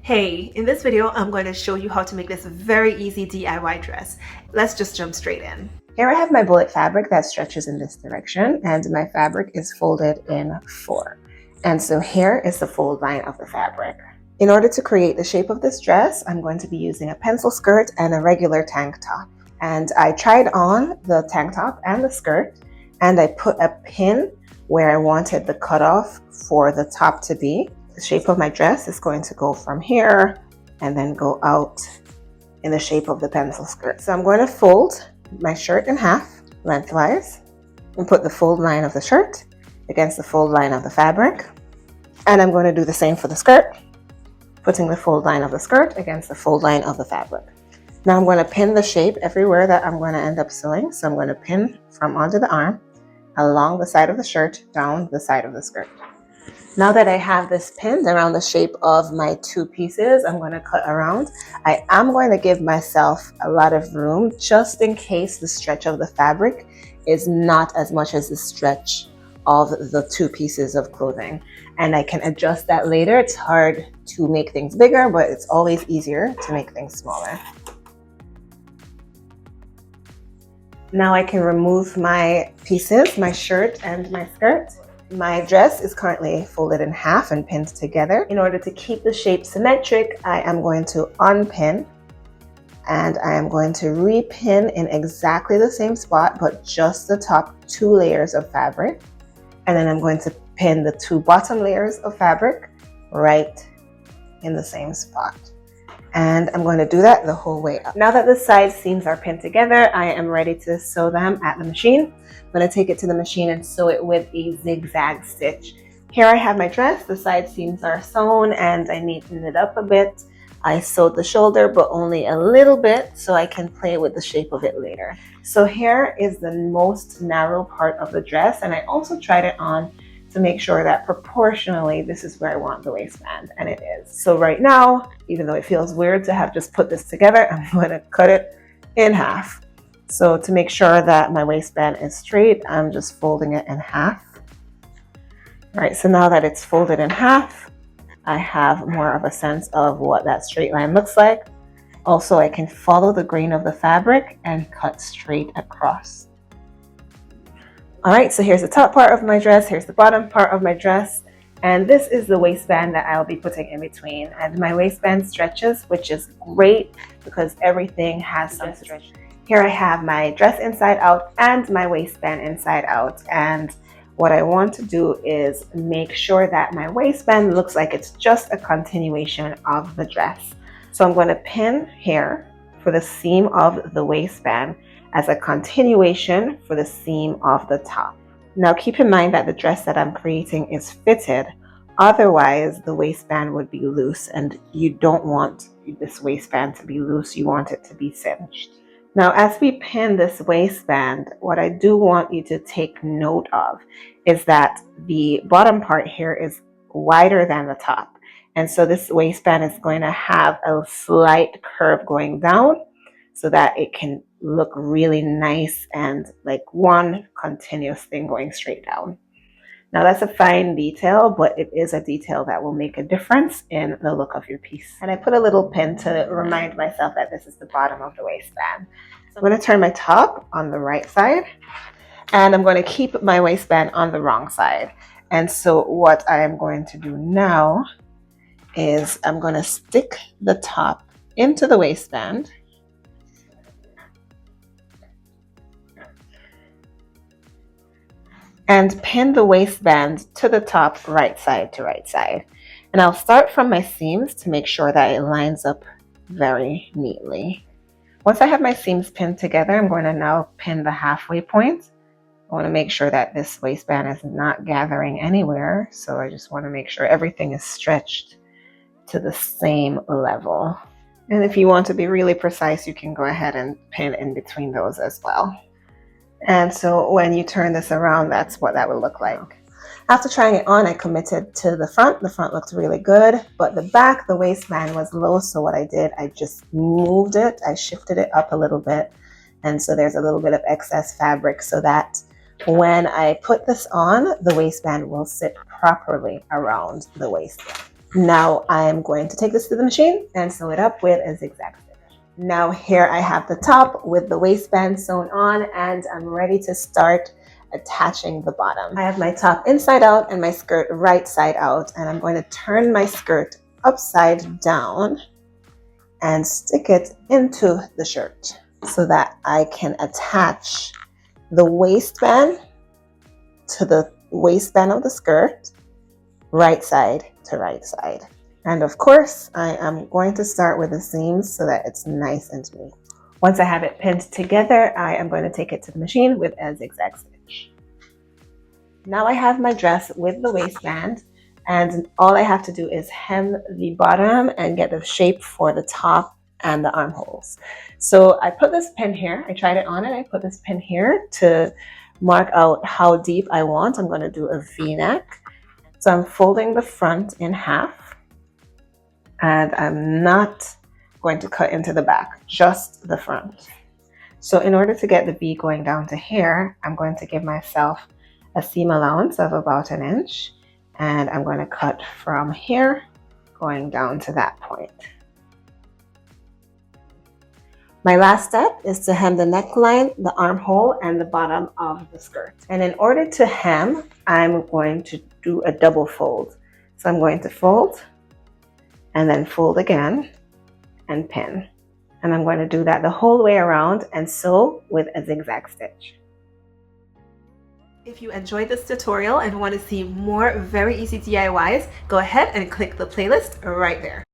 Hey, in this video, I'm going to show you how to make this very easy DIY dress. Let's just jump straight in. Here I have my bullet fabric that stretches in this direction, and my fabric is folded in 4. And so here is the fold line of the fabric. In order to create the shape of this dress, I'm going to be using a pencil skirt and a regular tank top. And I tried on the tank top and the skirt, and I put a pin where I wanted the cutoff for the top to be. The shape of my dress is going to go from here and then go out in the shape of the pencil skirt. So I'm going to fold my shirt in half lengthwise and put the fold line of the shirt against the fold line of the fabric. And I'm going to do the same for the skirt, putting the fold line of the skirt against the fold line of the fabric. Now I'm going to pin the shape everywhere that I'm going to end up sewing. So I'm going to pin from under the arm, along the side of the shirt, down the side of the skirt. Now that I have this pinned around the shape of my 2 pieces, I'm going to cut around. I am going to give myself a lot of room just in case the stretch of the fabric is not as much as the stretch of the 2 pieces of clothing. And I can adjust that later. It's hard to make things bigger, but it's always easier to make things smaller. Now I can remove my pieces, my shirt and my skirt. My dress is currently folded in half and pinned together. In order to keep the shape symmetric, I am going to unpin and I am going to repin in exactly the same spot, but just the top 2 layers of fabric. And then I'm going to pin the 2 bottom layers of fabric right in the same spot. And I'm going to do that the whole way up. Now that the side seams are pinned together, I am ready to sew them at the machine. I'm going to take it to the machine and sew it with a zigzag stitch. Here I have my dress. The side seams are sewn and I neatened it up a bit. I sewed the shoulder, but only a little bit so I can play with the shape of it later. So here is the most narrow part of the dress, and I also tried it on to make sure that proportionally this is where I want the waistband, and it is. So right now, even though it feels weird to have just put this together, I'm going to cut it in half. So to make sure that my waistband is straight, I'm just folding it in half. All right, so now that it's folded in half, I have more of a sense of what that straight line looks like. Also, I can follow the grain of the fabric and cut straight across. All right, so here's the top part of my dress, here's the bottom part of my dress, and this is the waistband that I'll be putting in between. And my waistband stretches, which is great because everything has some stretch. Here I have my dress inside out and my waistband inside out, and what I want to do is make sure that my waistband looks like it's just a continuation of the dress. So I'm going to pin here for the seam of the waistband as a continuation for the seam of the top. Now keep in mind that the dress that I'm creating is fitted, otherwise the waistband would be loose, and you don't want this waistband to be loose, you want it to be cinched. Now as we pin this waistband, what I do want you to take note of is that the bottom part here is wider than the top, and so this waistband is going to have a slight curve going down so that it can look really nice and like one continuous thing going straight down. Now that's a fine detail, but it is a detail that will make a difference in the look of your piece. And I put a little pin to remind myself that this is the bottom of the waistband. So I'm going to turn my top on the right side, and I'm going to keep my waistband on the wrong side. And so what I am going to do now is I'm going to stick the top into the waistband. And pin the waistband to the top, right side to right side. And I'll start from my seams to make sure that it lines up very neatly. Once I have my seams pinned together, I'm going to now pin the halfway point. I want to make sure that this waistband is not gathering anywhere. So I just want to make sure everything is stretched to the same level. And if you want to be really precise, you can go ahead and pin in between those as well. And so when you turn this around, that's what that would look like. After trying it on, I committed to the front. The front looked really good, but the back, the waistband was low. So what I did, I just moved it. I shifted it up a little bit. And so there's a little bit of excess fabric so that when I put this on, the waistband will sit properly around the waistband. Now I'm going to take this to the machine and sew it up with a zigzag stitch. Now here I have the top with the waistband sewn on, and I'm ready to start attaching the bottom. I have my top inside out and my skirt right side out, and I'm going to turn my skirt upside down and stick it into the shirt so that I can attach the waistband to the waistband of the skirt, right side to right side. And of course, I am going to start with the seams so that it's nice and smooth. Once I have it pinned together, I am going to take it to the machine with a zigzag stitch. Now I have my dress with the waistband, and all I have to do is hem the bottom and get the shape for the top and the armholes. So I put this pin here, I tried it on and I put this pin here to mark out how deep I want. I'm going to do a V-neck. So I'm folding the front in half, and I'm not going to cut into the back, just the front. So in order to get the V going down to here, I'm going to give myself a seam allowance of about 1 inch, and I'm going to cut from here going down to that point. My last step is to hem the neckline, the armhole, and the bottom of the skirt. And in order to hem, I'm going to do a double fold. So I'm going to fold and then fold again and pin. And I'm going to do that the whole way around and sew with a zigzag stitch. If you enjoyed this tutorial and want to see more very easy DIYs, go ahead and click the playlist right there.